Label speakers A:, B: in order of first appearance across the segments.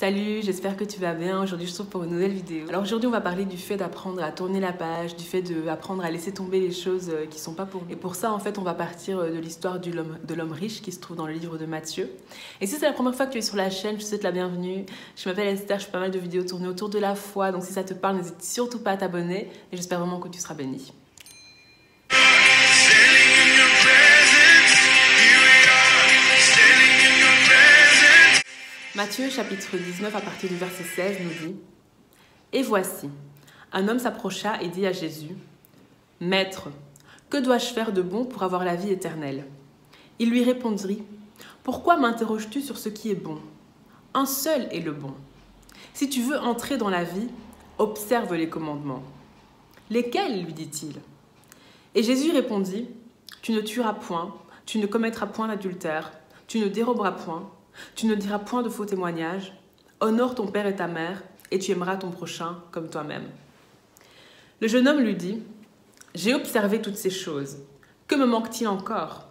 A: Salut, j'espère que tu vas bien. Aujourd'hui, je te retrouve pour une nouvelle vidéo. Alors aujourd'hui, on va parler du fait d'apprendre à tourner la page, du fait d'apprendre à laisser tomber les choses qui sont pas pour nous. Et pour ça, en fait, on va partir de l'histoire de l'homme riche qui se trouve dans le livre de Matthieu. Et si c'est la première fois que tu es sur la chaîne, je te souhaite la bienvenue. Je m'appelle Esther, je fais pas mal de vidéos tournées autour de la foi. Donc si ça te parle, n'hésite surtout pas à t'abonner. Et j'espère vraiment que tu seras béni. Matthieu chapitre 19 à partir du verset 16 nous dit « Et voici, un homme s'approcha et dit à Jésus, « Maître, que dois-je faire de bon pour avoir la vie éternelle ?» Il lui répondit, « Pourquoi m'interroges-tu sur ce qui est bon? Un seul est le bon. Si tu veux entrer dans la vie, observe les commandements. » « Lesquels ?» lui dit-il. Et Jésus répondit, « Tu ne tueras point, tu ne commettras point d'adultère, tu ne déroberas point, tu ne diras point de faux témoignages, honore ton père et ta mère, et tu aimeras ton prochain comme toi-même. » Le jeune homme lui dit, « J'ai observé toutes ces choses. Que me manque-t-il encore ?»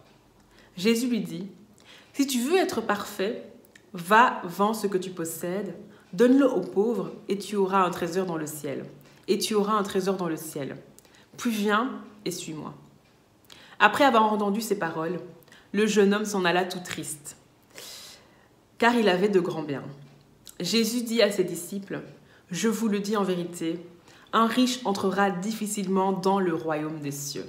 A: Jésus lui dit, « Si tu veux être parfait, va, vends ce que tu possèdes, donne-le aux pauvres, et tu auras un trésor dans le ciel. Et tu auras un trésor dans le ciel. Puis viens et suis-moi. » Après avoir entendu ces paroles, le jeune homme s'en alla tout triste, car il avait de grands biens. Jésus dit à ses disciples, « Je vous le dis en vérité, un riche entrera difficilement dans le royaume des cieux. »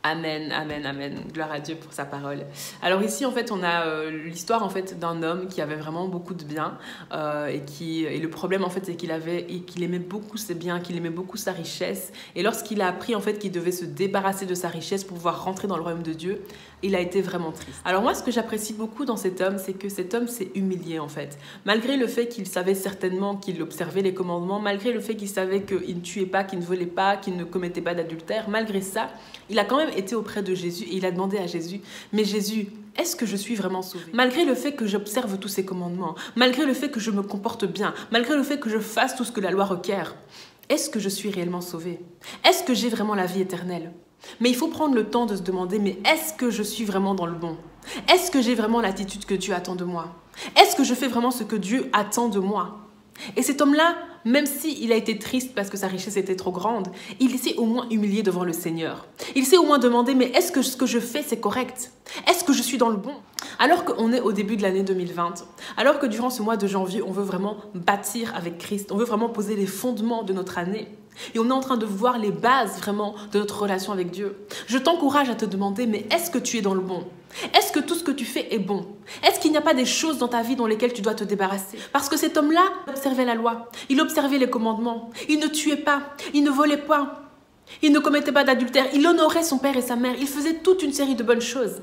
A: Amen, amen, amen. Gloire à Dieu pour sa parole. Alors ici, en fait, on a l'histoire en fait d'un homme qui avait vraiment beaucoup de biens et le problème en fait, c'est qu'il aimait beaucoup ses biens, qu'il aimait beaucoup sa richesse. Et lorsqu'il a appris en fait qu'il devait se débarrasser de sa richesse pour pouvoir rentrer dans le royaume de Dieu, il a été vraiment triste. Alors moi, ce que j'apprécie beaucoup dans cet homme, c'est que cet homme s'est humilié en fait. Malgré le fait qu'il savait certainement qu'il observait les commandements, malgré le fait qu'il savait qu'il ne tuait pas, qu'il ne volait pas, qu'il ne commettait pas d'adultère, malgré ça, il a quand même été auprès de Jésus et il a demandé à Jésus, « Mais Jésus, est-ce que je suis vraiment sauvé? Malgré le fait que j'observe tous ces commandements, malgré le fait que je me comporte bien, malgré le fait que je fasse tout ce que la loi requiert, est-ce que je suis réellement sauvé? Est-ce que j'ai vraiment la vie éternelle? » Mais il faut prendre le temps de se demander, mais est-ce que je suis vraiment dans le bon? Est-ce que j'ai vraiment l'attitude que Dieu attend de moi? Est-ce que je fais vraiment ce que Dieu attend de moi? Et cet homme-là, même s'il a été triste parce que sa richesse était trop grande, il s'est au moins humilié devant le Seigneur. Il s'est au moins demandé, mais est-ce que ce que je fais, c'est correct? Est-ce que je suis dans le bon? Alors qu'on est au début de l'année 2020, alors que durant ce mois de janvier, on veut vraiment bâtir avec Christ, on veut vraiment poser les fondements de notre année, et on est en train de voir les bases vraiment de notre relation avec Dieu, je t'encourage à te demander, mais est-ce que tu es dans le bon? Est-ce que tout ce que tu fais est bon? Est-ce qu'il n'y a pas des choses dans ta vie dans lesquelles tu dois te débarrasser? Parce que cet homme-là observait la loi, il observait les commandements, il ne tuait pas, il ne volait pas, il ne commettait pas d'adultère, il honorait son père et sa mère, il faisait toute une série de bonnes choses.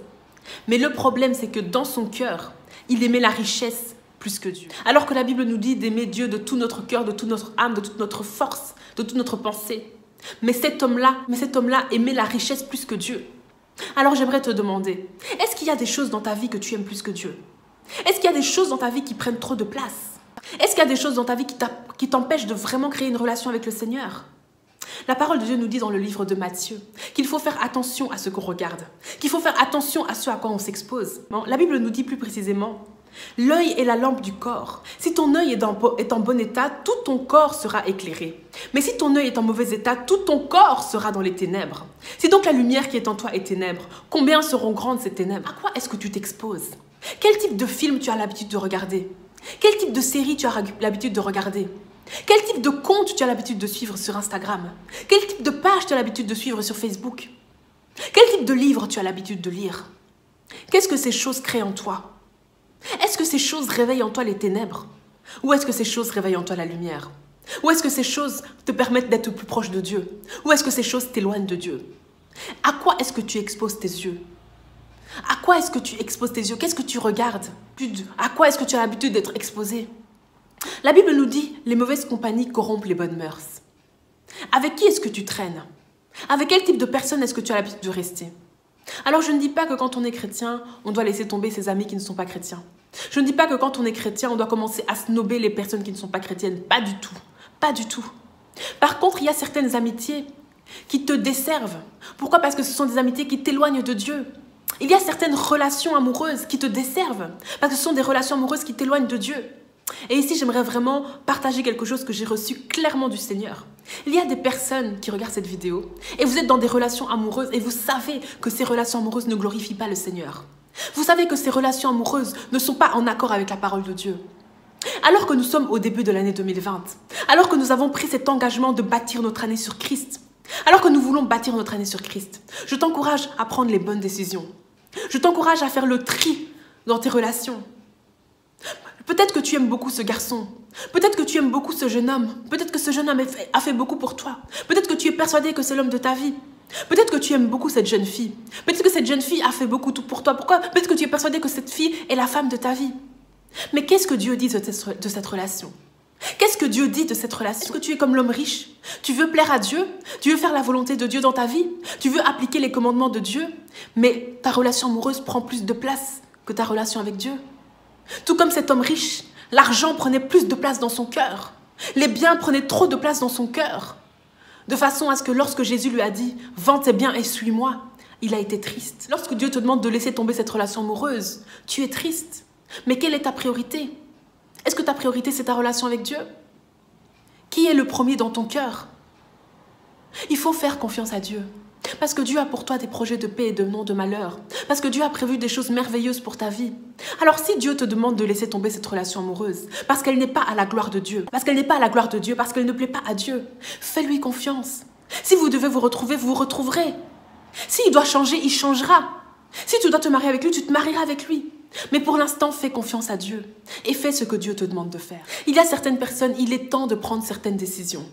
A: Mais le problème, c'est que dans son cœur, il aimait la richesse plus que Dieu. Alors que la Bible nous dit d'aimer Dieu de tout notre cœur, de toute notre âme, de toute notre force, de toute notre pensée. Mais cet homme-là aimait la richesse plus que Dieu. Alors j'aimerais te demander, est-ce qu'il y a des choses dans ta vie que tu aimes plus que Dieu? Est-ce qu'il y a des choses dans ta vie qui prennent trop de place? Est-ce qu'il y a des choses dans ta vie qui t'empêchent de vraiment créer une relation avec le Seigneur? La parole de Dieu nous dit dans le livre de Matthieu qu'il faut faire attention à ce qu'on regarde, qu'il faut faire attention à ce à quoi on s'expose. La Bible nous dit plus précisément, l'œil est la lampe du corps. Si ton œil est en bon état, tout ton corps sera éclairé. Mais si ton œil est en mauvais état, tout ton corps sera dans les ténèbres. Si donc la lumière qui est en toi est ténèbres, combien seront grandes ces ténèbres? À quoi est-ce que tu t'exposes? Quel type de film tu as l'habitude de regarder? Quel type de série tu as l'habitude de regarder? Quel type de compte tu as l'habitude de suivre sur Instagram? Quel type de page tu as l'habitude de suivre sur Facebook? Quel type de livre tu as l'habitude de lire? Qu'est-ce que ces choses créent en toi? Est-ce que ces choses réveillent en toi les ténèbres? Ou est-ce que ces choses réveillent en toi la lumière? Ou est-ce que ces choses te permettent d'être plus proche de Dieu? Ou est-ce que ces choses t'éloignent de Dieu? À quoi est-ce que tu exposes tes yeux? À quoi est-ce que tu exposes tes yeux? Qu'est-ce que tu regardes? À quoi est-ce que tu as l'habitude d'être exposé? La Bible nous dit, les mauvaises compagnies corrompent les bonnes mœurs. Avec qui est-ce que tu traînes? Avec quel type de personne est-ce que tu as l'habitude de rester? Alors je ne dis pas que quand on est chrétien, on doit laisser tomber ses amis qui ne sont pas chrétiens. Je ne dis pas que quand on est chrétien, on doit commencer à snober les personnes qui ne sont pas chrétiennes. Pas du tout. Pas du tout. Par contre, il y a certaines amitiés qui te desservent. Pourquoi? Parce que ce sont des amitiés qui t'éloignent de Dieu. Il y a certaines relations amoureuses qui te desservent parce que ce sont des relations amoureuses qui t'éloignent de Dieu. Et ici, j'aimerais vraiment partager quelque chose que j'ai reçu clairement du Seigneur. Il y a des personnes qui regardent cette vidéo et vous êtes dans des relations amoureuses et vous savez que ces relations amoureuses ne glorifient pas le Seigneur. Vous savez que ces relations amoureuses ne sont pas en accord avec la parole de Dieu. Alors que nous sommes au début de l'année 2020, alors que nous avons pris cet engagement de bâtir notre année sur Christ, alors que nous voulons bâtir notre année sur Christ, je t'encourage à prendre les bonnes décisions. Je t'encourage à faire le tri dans tes relations. Peut-être que tu aimes beaucoup ce garçon. Peut-être que tu aimes beaucoup ce jeune homme. Peut-être que ce jeune homme a fait beaucoup pour toi. Peut-être que tu es persuadé que c'est l'homme de ta vie. Peut-être que tu aimes beaucoup cette jeune fille. Peut-être que cette jeune fille a fait beaucoup tout pour toi. Pourquoi? Peut-être que tu es persuadé que cette fille est la femme de ta vie. Mais qu'est-ce que Dieu dit de cette relation? Qu'est-ce que Dieu dit de cette relation? Est-ce que tu es comme l'homme riche? Tu veux plaire à Dieu? Tu veux faire la volonté de Dieu dans ta vie? Tu veux appliquer les commandements de Dieu? Mais ta relation amoureuse prend plus de place que ta relation avec Dieu. Tout comme cet homme riche, l'argent prenait plus de place dans son cœur. Les biens prenaient trop de place dans son cœur. De façon à ce que lorsque Jésus lui a dit « Vends tes biens et suis-moi », il a été triste. Lorsque Dieu te demande de laisser tomber cette relation amoureuse, tu es triste. Mais quelle est ta priorité? Est-ce que ta priorité, c'est ta relation avec Dieu? Qui est le premier dans ton cœur? Il faut faire confiance à Dieu. Parce que Dieu a pour toi des projets de paix et de non de malheur. Parce que Dieu a prévu des choses merveilleuses pour ta vie. Alors si Dieu te demande de laisser tomber cette relation amoureuse, parce qu'elle n'est pas à la gloire de Dieu, parce qu'elle n'est pas à la gloire de Dieu, parce qu'elle ne plaît pas à Dieu, fais-lui confiance. Si vous devez vous retrouver, vous vous retrouverez. S'il doit changer, il changera. Si tu dois te marier avec lui, tu te marieras avec lui. Mais pour l'instant, fais confiance à Dieu et fais ce que Dieu te demande de faire. Il y a certaines personnes, il est temps de prendre certaines décisions.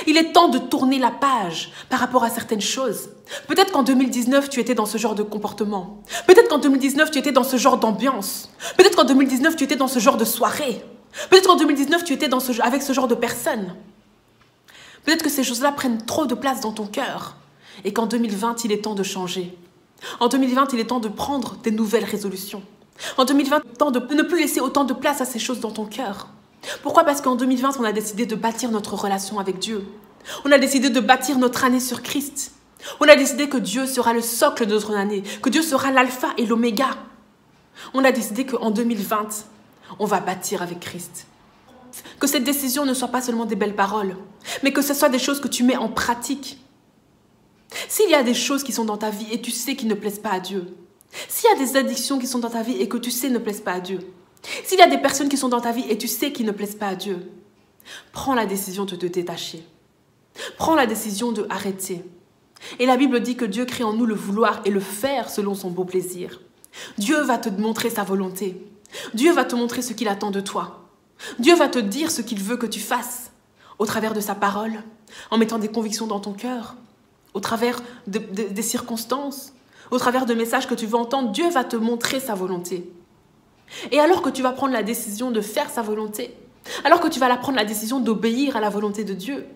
A: Il est temps de tourner la page par rapport à certaines choses. Peut-être qu'en 2019, tu étais dans ce genre de comportement. Peut-être qu'en 2019, tu étais dans ce genre d'ambiance. Peut-être qu'en 2019, tu étais dans ce genre de soirée. Peut-être qu'en 2019, tu étais avec ce genre de personnes. Peut-être que ces choses-là prennent trop de place dans ton cœur et qu'en 2020, il est temps de changer. En 2020, il est temps de prendre des nouvelles résolutions. En 2020, il est temps de ne plus laisser autant de place à ces choses dans ton cœur. Pourquoi? Parce qu'en 2020, on a décidé de bâtir notre relation avec Dieu. On a décidé de bâtir notre année sur Christ. On a décidé que Dieu sera le socle de notre année, que Dieu sera l'alpha et l'oméga. On a décidé qu'en 2020, on va bâtir avec Christ. Que cette décision ne soit pas seulement des belles paroles, mais que ce soit des choses que tu mets en pratique. S'il y a des choses qui sont dans ta vie et tu sais qu'ils ne plaisent pas à Dieu, s'il y a des addictions qui sont dans ta vie et que tu sais ne plaisent pas à Dieu, s'il y a des personnes qui sont dans ta vie et tu sais qu'ils ne plaisent pas à Dieu, prends la décision de te détacher. Prends la décision de arrêter. Et la Bible dit que Dieu crée en nous le vouloir et le faire selon son beau plaisir. Dieu va te montrer sa volonté. Dieu va te montrer ce qu'il attend de toi. Dieu va te dire ce qu'il veut que tu fasses au travers de sa parole, en mettant des convictions dans ton cœur, au travers des circonstances, au travers de messages que tu veux entendre. Dieu va te montrer sa volonté. Et alors que tu vas prendre la décision de faire sa volonté, alors que tu vas prendre la décision d'obéir à la volonté de Dieu,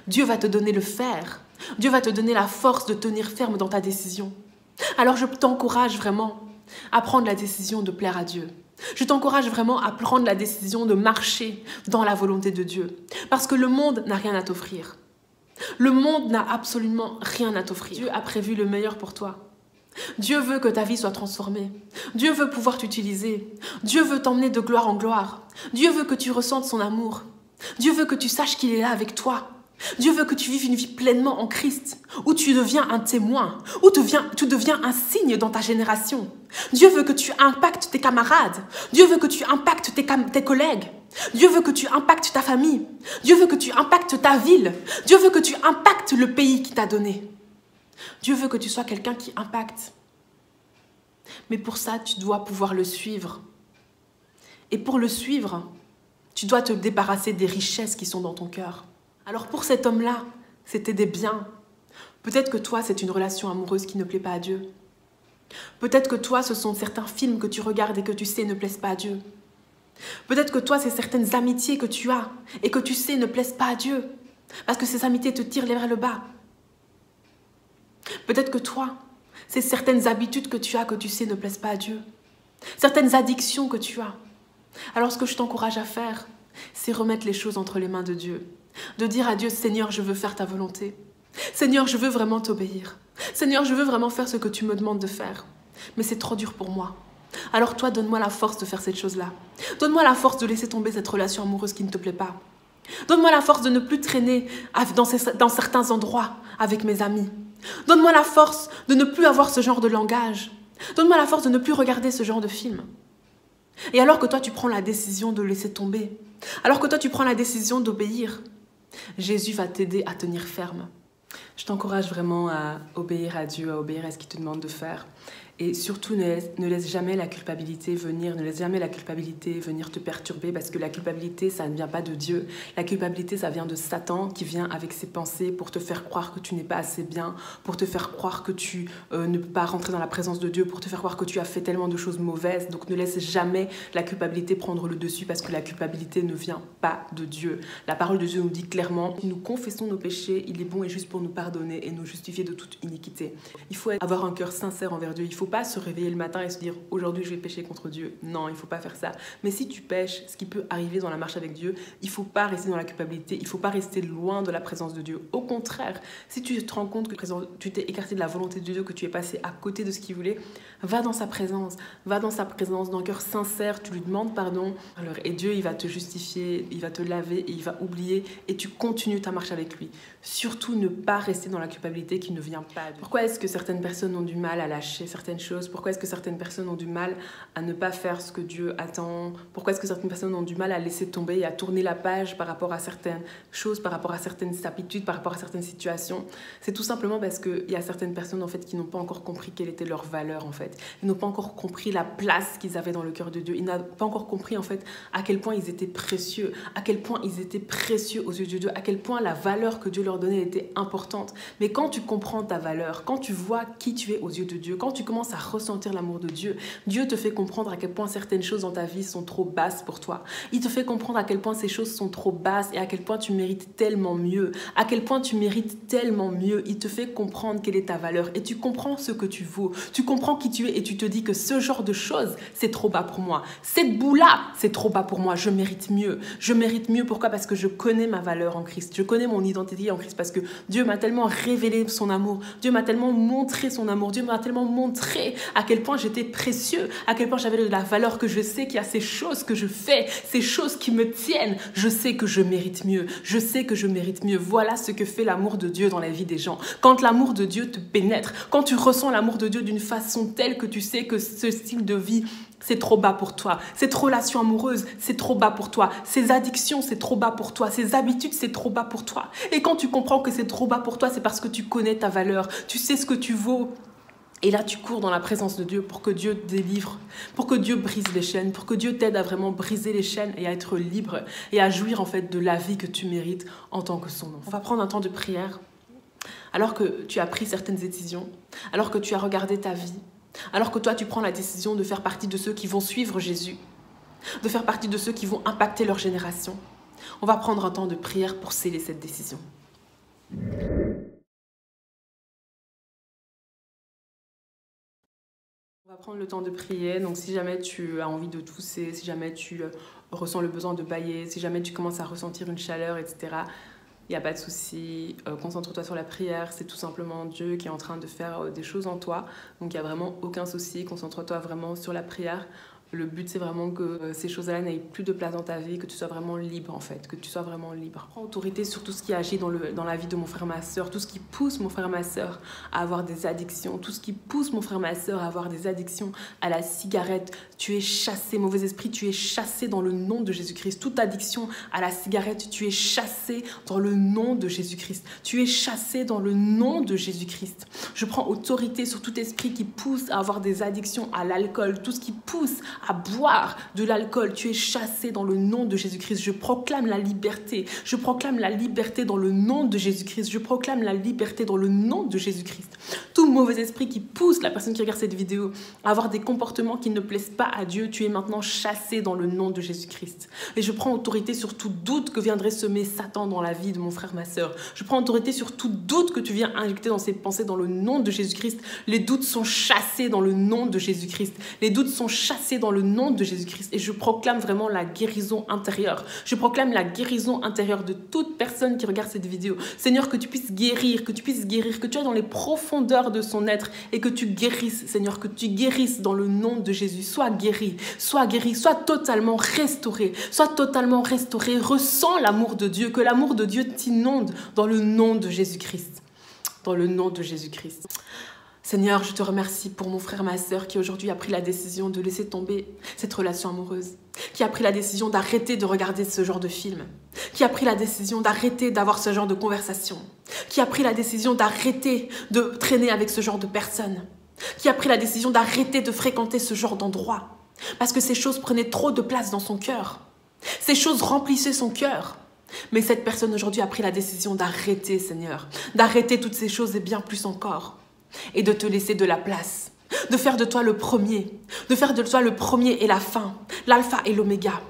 A: Dieu va te donner le faire. Dieu va te donner la force de tenir ferme dans ta décision. Alors je t'encourage vraiment à prendre la décision de plaire à Dieu. Je t'encourage vraiment à prendre la décision de marcher dans la volonté de Dieu. Parce que le monde n'a rien à t'offrir. Le monde n'a absolument rien à t'offrir. Dieu a prévu le meilleur pour toi. Dieu veut que ta vie soit transformée. Dieu veut pouvoir t'utiliser. Dieu veut t'emmener de gloire en gloire. Dieu veut que tu ressentes son amour. Dieu veut que tu saches qu'il est là avec toi. Dieu veut que tu vives une vie pleinement en Christ, où tu deviens un témoin, où tu deviens un signe dans ta génération. Dieu veut que tu impactes tes camarades. Dieu veut que tu impactes tes collègues. Dieu veut que tu impactes ta famille. Dieu veut que tu impactes ta ville. Dieu veut que tu impactes le pays qu'il t'a donné. Dieu veut que tu sois quelqu'un qui impacte. Mais pour ça, tu dois pouvoir le suivre. Et pour le suivre, tu dois te débarrasser des richesses qui sont dans ton cœur. Alors pour cet homme-là, c'était des biens. Peut-être que toi, c'est une relation amoureuse qui ne plaît pas à Dieu. Peut-être que toi, ce sont certains films que tu regardes et que tu sais ne plaisent pas à Dieu. Peut-être que toi, c'est certaines amitiés que tu as et que tu sais ne plaisent pas à Dieu. Parce que ces amitiés te tirent vers le bas. Peut-être que toi, c'est certaines habitudes que tu as que tu sais ne plaisent pas à Dieu. Certaines addictions que tu as. Alors ce que je t'encourage à faire, c'est remettre les choses entre les mains de Dieu. De dire à Dieu, Seigneur, je veux faire ta volonté. Seigneur, je veux vraiment t'obéir. Seigneur, je veux vraiment faire ce que tu me demandes de faire. Mais c'est trop dur pour moi. Alors toi, donne-moi la force de faire cette chose-là. Donne-moi la force de laisser tomber cette relation amoureuse qui ne te plaît pas. Donne-moi la force de ne plus traîner dans certains endroits avec mes amis. Donne-moi la force de ne plus avoir ce genre de langage. Donne-moi la force de ne plus regarder ce genre de film. Et alors que toi, tu prends la décision de laisser tomber, alors que toi, tu prends la décision d'obéir, Jésus va t'aider à tenir ferme. Je t'encourage vraiment à obéir à Dieu, à obéir à ce qu'il te demande de faire. Et surtout, ne laisse jamais la culpabilité venir, ne laisse jamais la culpabilité venir te perturber, parce que la culpabilité, ça ne vient pas de Dieu. La culpabilité, ça vient de Satan qui vient avec ses pensées pour te faire croire que tu n'es pas assez bien, pour te faire croire que tu ne peux pas rentrer dans la présence de Dieu, pour te faire croire que tu as fait tellement de choses mauvaises. Donc ne laisse jamais la culpabilité prendre le dessus, parce que la culpabilité ne vient pas de Dieu. La parole de Dieu nous dit clairement, si nous confessons nos péchés, il est bon et juste pour nous pardonner et nous justifier de toute iniquité. Il faut avoir un cœur sincère envers Dieu. Il faut pas se réveiller le matin et se dire aujourd'hui je vais pécher contre Dieu. Non, il faut pas faire ça. Mais si tu pêches, ce qui peut arriver dans la marche avec Dieu, il faut pas rester dans la culpabilité, il faut pas rester loin de la présence de Dieu. Au contraire, si tu te rends compte que tu t'es écarté de la volonté de Dieu, que tu es passé à côté de ce qu'il voulait, va dans sa présence, d'un cœur sincère, tu lui demandes pardon. Alors, et Dieu, il va te justifier, il va te laver et il va oublier et tu continues ta marche avec lui. Surtout ne pas rester dans la culpabilité qui ne vient pas de Dieu. Pourquoi est-ce que certaines personnes ont du mal à lâcher certaines choses? Pourquoi est-ce que certaines personnes ont du mal à ne pas faire ce que Dieu attend? Pourquoi est-ce que certaines personnes ont du mal à laisser tomber et à tourner la page par rapport à certaines choses, par rapport à certaines habitudes, par rapport à certaines situations? C'est tout simplement parce qu'il y a certaines personnes en fait qui n'ont pas encore compris quelle était leur valeur en fait. Ils n'ont pas encore compris la place qu'ils avaient dans le cœur de Dieu. Ils n'ont pas encore compris en fait à quel point ils étaient précieux, à quel point ils étaient précieux aux yeux de Dieu, à quel point la valeur que Dieu leur donnait était importante. Mais quand tu comprends ta valeur, quand tu vois qui tu es aux yeux de Dieu, quand tu commences à ressentir l'amour de Dieu, Dieu te fait comprendre à quel point certaines choses dans ta vie sont trop basses pour toi. Il te fait comprendre à quel point ces choses sont trop basses et à quel point tu mérites tellement mieux. À quel point tu mérites tellement mieux. Il te fait comprendre quelle est ta valeur et tu comprends ce que tu vaux. Tu comprends qui tu es et tu te dis que ce genre de choses, c'est trop bas pour moi. Cette boue-là, c'est trop bas pour moi. Je mérite mieux. Je mérite mieux. Pourquoi? Parce que je connais ma valeur en Christ. Je connais mon identité en Christ parce que Dieu m'a tellement révélé son amour. Dieu m'a tellement montré son amour. Dieu m'a tellement montré à quel point j'étais précieux, à quel point j'avais de la valeur, que je sais qu'il y a ces choses que je fais, ces choses qui me tiennent. Je sais que je mérite mieux. Je sais que je mérite mieux. Voilà ce que fait l'amour de Dieu dans la vie des gens. Quand l'amour de Dieu te pénètre, quand tu ressens l'amour de Dieu d'une façon telle que tu sais que ce style de vie, c'est trop bas pour toi. Cette relation amoureuse, c'est trop bas pour toi. Ces addictions, c'est trop bas pour toi. Ces habitudes, c'est trop bas pour toi. Et quand tu comprends que c'est trop bas pour toi, c'est parce que tu connais ta valeur. Tu sais ce que tu vaux. Et là, tu cours dans la présence de Dieu pour que Dieu te délivre, pour que Dieu brise les chaînes, pour que Dieu t'aide à vraiment briser les chaînes et à être libre et à jouir en fait de la vie que tu mérites en tant que son enfant. On va prendre un temps de prière. Alors que tu as pris certaines décisions, alors que tu as regardé ta vie, alors que toi, tu prends la décision de faire partie de ceux qui vont suivre Jésus, de faire partie de ceux qui vont impacter leur génération, on va prendre un temps de prière pour sceller cette décision. On va prendre le temps de prier. Donc, si jamais tu as envie de tousser, si jamais tu ressens le besoin de bâiller, si jamais tu commences à ressentir une chaleur, etc., il n'y a pas de souci. Concentre-toi sur la prière. C'est tout simplement Dieu qui est en train de faire des choses en toi. Donc, il n'y a vraiment aucun souci. Concentre-toi vraiment sur la prière. Le but, c'est vraiment que ces choses-là n'aient plus de place dans ta vie, que tu sois vraiment libre, en fait, que tu sois vraiment libre. Prends autorité sur tout ce qui agit dans la vie de mon frère, ma soeur, tout ce qui pousse mon frère, ma soeur à avoir des addictions, tout ce qui pousse mon frère, ma soeur à avoir des addictions à la cigarette. Tu es chassé, mauvais esprit, tu es chassé dans le nom de Jésus-Christ. Toute addiction à la cigarette, tu es chassé dans le nom de Jésus-Christ. Tu es chassé dans le nom de Jésus-Christ. Je prends autorité sur tout esprit qui pousse à avoir des addictions à l'alcool, tout ce qui pousse à boire de l'alcool, tu es chassé dans le nom de Jésus-Christ. Je proclame la liberté. Je proclame la liberté dans le nom de Jésus-Christ. Je proclame la liberté dans le nom de Jésus-Christ. Tout mauvais esprit qui pousse la personne qui regarde cette vidéo à avoir des comportements qui ne plaisent pas à Dieu, tu es maintenant chassé dans le nom de Jésus-Christ. Et je prends autorité sur tout doute que viendrait semer Satan dans la vie de mon frère, ma soeur. Je prends autorité sur tout doute que tu viens injecter dans ses pensées dans le nom de Jésus-Christ. Les doutes sont chassés dans le nom de Jésus-Christ. Les doutes sont chassés dans dans le nom de Jésus-Christ. Et je proclame vraiment la guérison intérieure. Je proclame la guérison intérieure de toute personne qui regarde cette vidéo. Seigneur, que tu puisses guérir, que tu ailles dans les profondeurs de son être et que tu guérisses, Seigneur, que tu guérisses dans le nom de Jésus. Sois guéri, sois totalement restauré. Sois totalement restauré. Ressens l'amour de Dieu, que l'amour de Dieu t'inonde dans le nom de Jésus-Christ. Dans le nom de Jésus-Christ. Seigneur, je te remercie pour mon frère, ma sœur qui aujourd'hui a pris la décision de laisser tomber cette relation amoureuse, qui a pris la décision d'arrêter de regarder ce genre de film, qui a pris la décision d'arrêter d'avoir ce genre de conversation, qui a pris la décision d'arrêter de traîner avec ce genre de personnes, qui a pris la décision d'arrêter de fréquenter ce genre d'endroit, parce que ces choses prenaient trop de place dans son cœur. Ces choses remplissaient son cœur. Mais cette personne aujourd'hui a pris la décision d'arrêter, Seigneur, d'arrêter toutes ces choses et bien plus encore. Et de te laisser de la place, de faire de toi le premier, et la fin, l'alpha et l'oméga.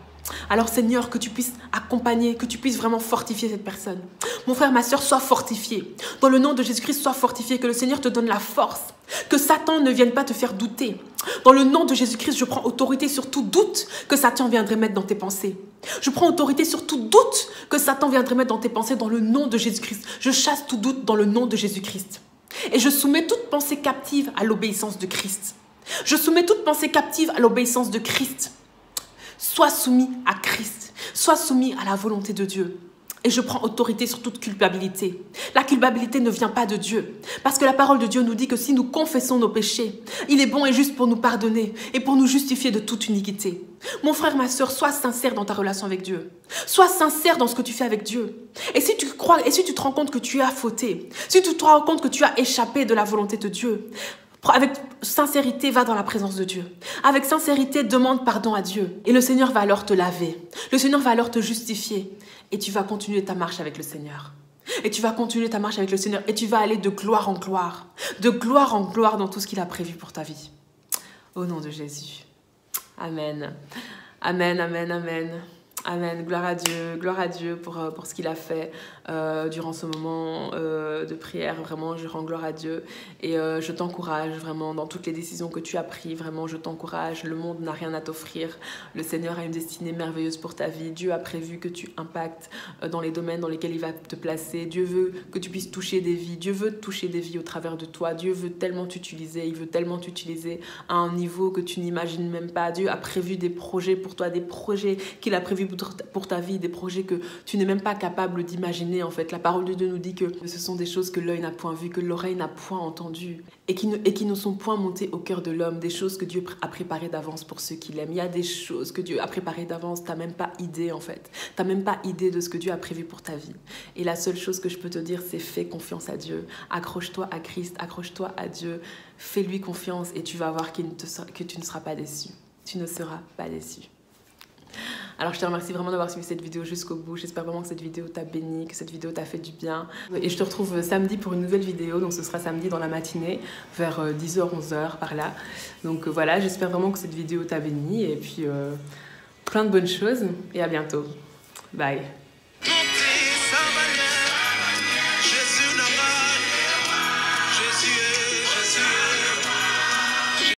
A: Alors Seigneur, que tu puisses accompagner, que tu puisses vraiment fortifier cette personne. Mon frère, ma soeur, sois fortifié. Dans le nom de Jésus-Christ, sois fortifié, que le Seigneur te donne la force, que Satan ne vienne pas te faire douter. Dans le nom de Jésus-Christ, je prends autorité sur tout doute que Satan viendrait mettre dans tes pensées. Je prends autorité sur tout doute que Satan viendrait mettre dans tes pensées dans le nom de Jésus-Christ. Je chasse tout doute dans le nom de Jésus-Christ. Et je soumets toute pensée captive à l'obéissance de Christ. Je soumets toute pensée captive à l'obéissance de Christ. Sois soumis à Christ. Sois soumis à la volonté de Dieu. Et je prends autorité sur toute culpabilité. La culpabilité ne vient pas de Dieu. Parce que la parole de Dieu nous dit que si nous confessons nos péchés, il est bon et juste pour nous pardonner et pour nous justifier de toute iniquité. Mon frère, ma soeur, sois sincère dans ta relation avec Dieu. Sois sincère dans ce que tu fais avec Dieu. Et si tu te rends compte que tu as fauté, si tu te rends compte que tu as échappé de la volonté de Dieu, avec sincérité, va dans la présence de Dieu. Avec sincérité, demande pardon à Dieu. Et le Seigneur va alors te laver. Le Seigneur va alors te justifier. Et tu vas continuer ta marche avec le Seigneur. Et tu vas continuer ta marche avec le Seigneur. Et tu vas aller de gloire en gloire. De gloire en gloire dans tout ce qu'il a prévu pour ta vie. Au nom de Jésus. Amen. Amen, amen, amen. Amen. Gloire à Dieu pour ce qu'il a fait durant ce moment de prière. Vraiment, je rends gloire à Dieu et je t'encourage vraiment dans toutes les décisions que tu as prises. Vraiment, je t'encourage. Le monde n'a rien à t'offrir. Le Seigneur a une destinée merveilleuse pour ta vie. Dieu a prévu que tu impactes dans les domaines dans lesquels il va te placer. Dieu veut que tu puisses toucher des vies. Dieu veut toucher des vies au travers de toi. Dieu veut tellement t'utiliser. Il veut tellement t'utiliser à un niveau que tu n'imagines même pas. Dieu a prévu des projets pour toi, des projets qu'il a prévus pour ta vie, des projets que tu n'es même pas capable d'imaginer en fait. La parole de Dieu nous dit que ce sont des choses que l'œil n'a point vues, que l'oreille n'a point entendues et qui ne sont point montées au cœur de l'homme, des choses que Dieu a préparées d'avance pour ceux qui l'aiment. Il y a des choses que Dieu a préparées d'avance, tu n'as même pas idée en fait. Tu n'as même pas idée de ce que Dieu a prévu pour ta vie. Et la seule chose que je peux te dire, c'est fais confiance à Dieu. Accroche-toi à Christ, accroche-toi à Dieu, fais-lui confiance et tu vas voir que tu ne seras pas déçu. Tu ne seras pas déçu. Alors je te remercie vraiment d'avoir suivi cette vidéo jusqu'au bout. J'espère vraiment que cette vidéo t'a béni, que cette vidéo t'a fait du bien. Et je te retrouve samedi pour une nouvelle vidéo. Donc ce sera samedi dans la matinée, vers 10h, 11h par là. Donc voilà, j'espère vraiment que cette vidéo t'a béni. Et puis plein de bonnes choses. Et à bientôt. Bye.